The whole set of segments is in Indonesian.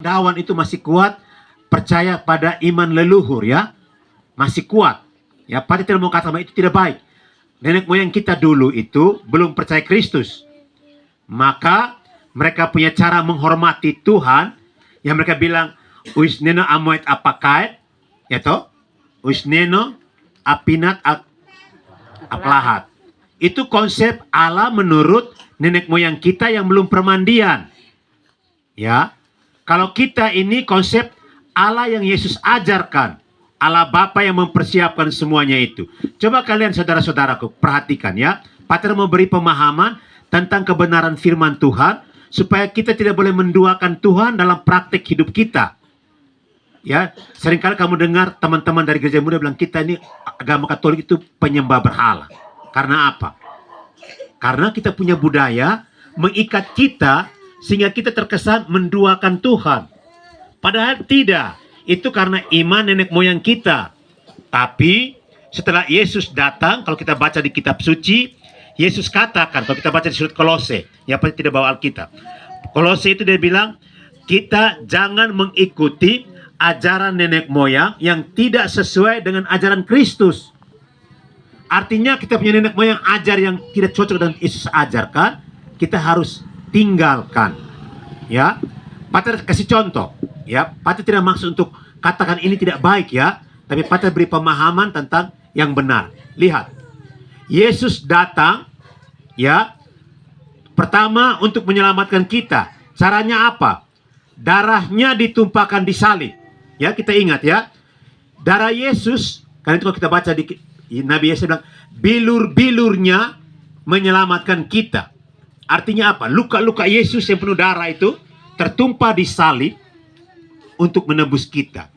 perdawan itu masih kuat, percaya pada iman leluhur ya, masih kuat. Ya, Pati tidak mau kata itu tidak baik. Nenek moyang kita dulu itu belum percaya Kristus. Maka mereka punya cara menghormati Tuhan yang mereka bilang uisneno amoit apakait, ya toh? Uisneno apinat aplahat. Itu konsep Allah menurut nenek moyang kita yang belum permandian. Ya. Kalau kita ini konsep Allah yang Yesus ajarkan. Allah Bapa yang mempersiapkan semuanya itu. Coba kalian saudara-saudaraku perhatikan ya. Pater memberi pemahaman tentang kebenaran firman Tuhan supaya kita tidak boleh menduakan Tuhan dalam praktik hidup kita. Ya, seringkali kamu dengar teman-teman dari gereja muda bilang kita ini agama Katolik itu penyembah berhala. Karena apa? Karena kita punya budaya mengikat kita sehingga kita terkesan menduakan Tuhan. Padahal tidak. Itu karena iman nenek moyang kita. Tapi setelah Yesus datang, kalau kita baca di kitab suci, Yesus katakan, kalau kita baca di surat Kolose, ya pasti tidak bawa Alkitab. Kolose itu dia bilang, kita jangan mengikuti ajaran nenek moyang yang tidak sesuai dengan ajaran Kristus. Artinya kita punya nenek moyang ajar yang tidak cocok dengan Yesus ajarkan, kita harus tinggalkan. Ya, Pater kasih contoh. Ya, Pater tidak maksud untuk katakan ini tidak baik ya, tapi Pater beri pemahaman tentang yang benar. Lihat, Yesus datang, ya, pertama untuk menyelamatkan kita. Caranya apa? Darahnya ditumpahkan di salib. Ya, kita ingat ya, darah Yesus. Karena itu kalau kita baca di Nabi Yesus bilang, bilur-bilurnya menyelamatkan kita. Artinya apa? Luka-luka Yesus yang penuh darah itu tertumpah di salib untuk menebus kita.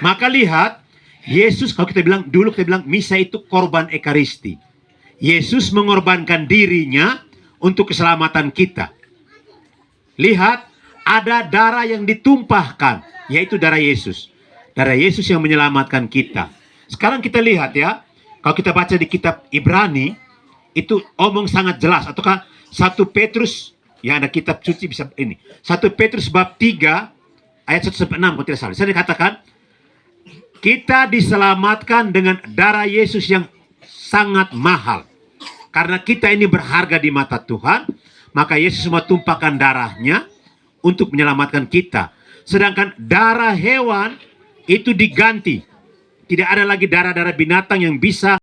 Maka lihat, Yesus kalau kita bilang, dulu kita bilang misa itu korban ekaristi. Yesus mengorbankan dirinya untuk keselamatan kita. Lihat, ada darah yang ditumpahkan, yaitu darah Yesus. Darah Yesus yang menyelamatkan kita. Sekarang kita lihat ya, kalau kita baca di kitab Ibrani, itu omong sangat jelas. Ataukah 1 Petrus, ya ada kitab suci bisa ini. 1 Petrus bab 3, ayat 1-6 kalau tidak salah. Saya dikatakan, kita diselamatkan dengan darah Yesus yang sangat mahal. Karena kita ini berharga di mata Tuhan, maka Yesus mau tumpahkan darahnya untuk menyelamatkan kita. Sedangkan darah hewan itu diganti. Tidak ada lagi darah-darah binatang yang bisa